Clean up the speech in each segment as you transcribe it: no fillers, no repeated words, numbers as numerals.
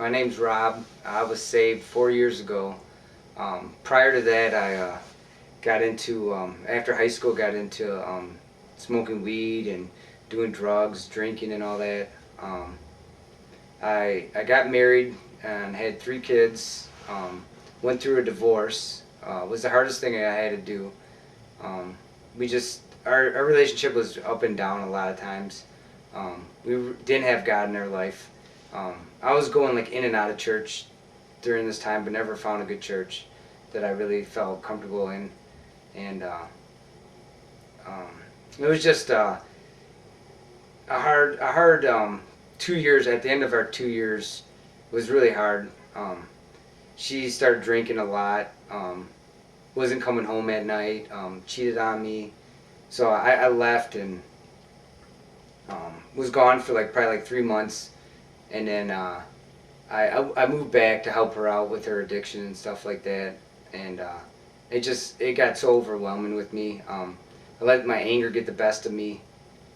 My name's Rob. I was saved 4 years ago. Prior to that, I got into, after high school, got into smoking weed and doing drugs, drinking and all that. I got married and had 3 kids. Went through a divorce. Was the hardest thing I had to do. We just, our relationship was up and down a lot of times. We didn't have God in our life. I was going like in and out of church during this time, but never found a good church that I really felt comfortable in. And it was just a hard 2 years. At the end of our 2 years, it was really hard. She started drinking a lot. Wasn't coming home at night. Cheated on me. So I left and was gone for probably 3 months. And then I moved back to help her out with her addiction and stuff like that. And it got so overwhelming with me. I let my anger get the best of me.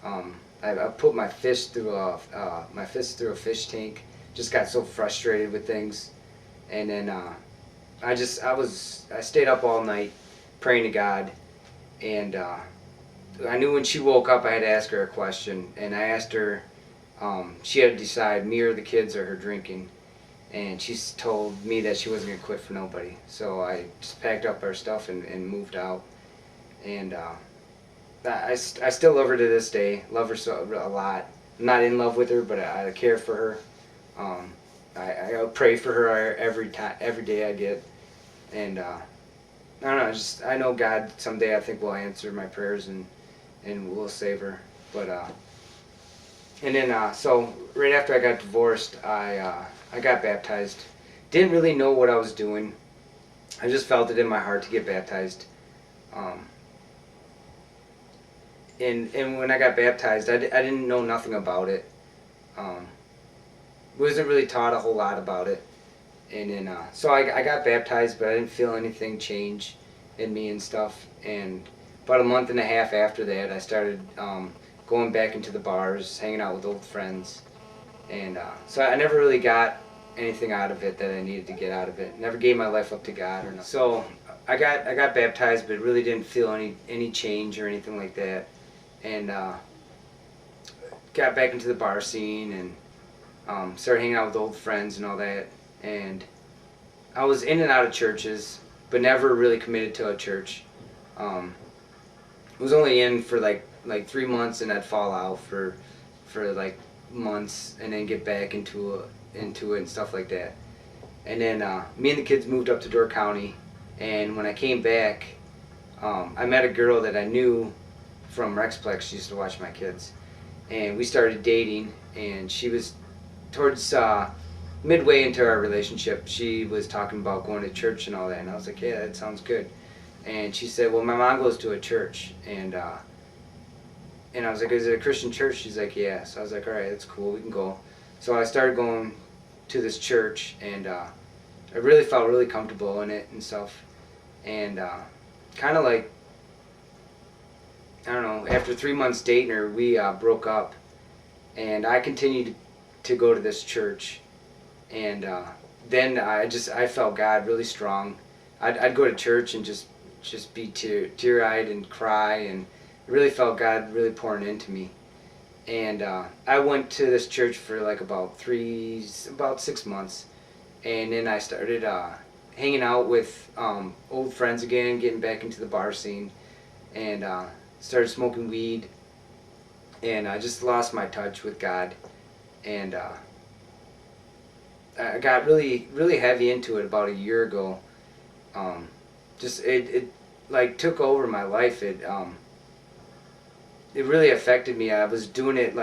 I put my fist through a fish tank. Just got so frustrated with things. And then I stayed up all night praying to God. And I knew when she woke up I had to ask her a question. And I asked her, she had to decide me or the kids or her drinking. And she told me that she wasn't going to quit for nobody. So I just packed up our stuff and moved out. And I still love her to this day. Love her a lot. I'm not in love with her, but I care for her. I pray for her every day I get. And I don't know, I know God someday I think will answer my prayers and will save her. But and then so right after I got divorced, I got baptized. Didn't really know what I was doing. I just felt it in my heart to get baptized. And when I got baptized, I didn't know nothing about it. Wasn't really taught a whole lot about it. And then so I got baptized, but I didn't feel anything change in me and stuff. And about a month and a half after that, I started going back into the bars, hanging out with old friends. And so I never really got anything out of it that I needed to get out of it. Never gave my life up to God or nothing. So I got baptized, but really didn't feel any change or anything like that. And got back into the bar scene and started hanging out with old friends and all that. And I was in and out of churches, but never really committed to a church. Was only in for like 3 months, and I'd fall out for like months, and then get back into it and stuff like that. And then me and the kids moved up to Door County, and when I came back, I met a girl that I knew from Rexplex. She used to watch my kids, and we started dating. And she was towards midway into our relationship. She was talking about going to church and all that, and I was like, yeah, that sounds good. And she said, well, my mom goes to a church. And I was like, is it a Christian church? She's like, yeah. So I was like, all right, that's cool, we can go. So I started going to this church, and I really felt really comfortable in it and stuff. And kind of like, I don't know, after 3 months dating her, we broke up. And I continued to go to this church. And then I felt God really strong. I'd go to church and just be tear-eyed and cry, and really felt God really pouring into me. And I went to this church for like about 6 months, and then I started hanging out with old friends again, getting back into the bar scene, and started smoking weed, and I just lost my touch with God. And I got really heavy into it about a year ago. It like took over my life. It really affected me. I was doing it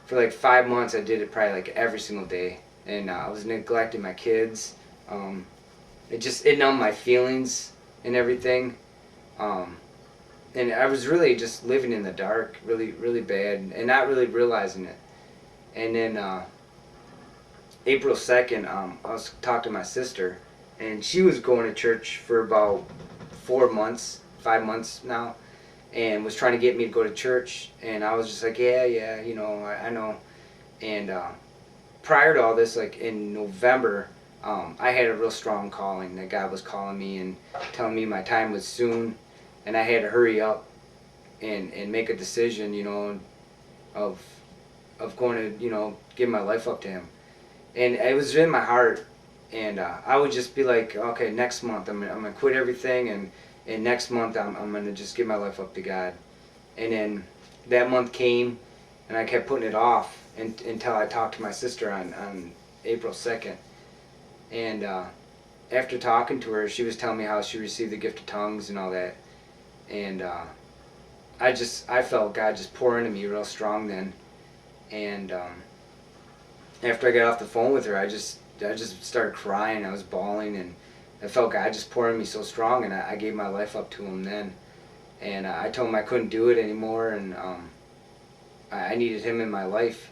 for 5 months. I did it probably every single day, and I was neglecting my kids. It numbed my feelings and everything. And I was really just living in the dark, really bad, and not really realizing it. And then April 2nd, I was talking to my sister, and she was going to church for about 5 months now, and was trying to get me to go to church. And I was just like, yeah, I know. And prior to all this, like in November, I had a real strong calling that God was calling me and telling me my time was soon, and I had to hurry up and make a decision, you know, of going to, you know, give my life up to Him. And it was in my heart, and I would just be like, okay, next month I'm gonna quit everything, and next month I'm gonna just give my life up to God. And then that month came, and I kept putting it off until I talked to my sister on April 2nd. And after talking to her, she was telling me how she received the gift of tongues and all that. And I felt God just pour into me real strong then. And after I got off the phone with her, I just started crying. I was bawling, and I felt God just pouring me so strong, and I gave my life up to Him then. And I told Him I couldn't do it anymore, and I needed Him in my life.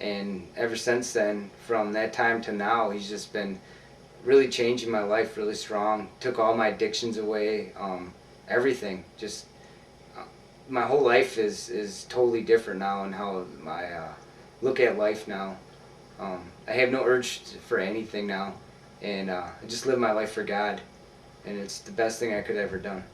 And ever since then, from that time to now, He's just been really changing my life really strong. Took all my addictions away, everything. Just my whole life is totally different now, and how I look at life now. I have no urge for anything now, and I just live my life for God, and it's the best thing I could ever done.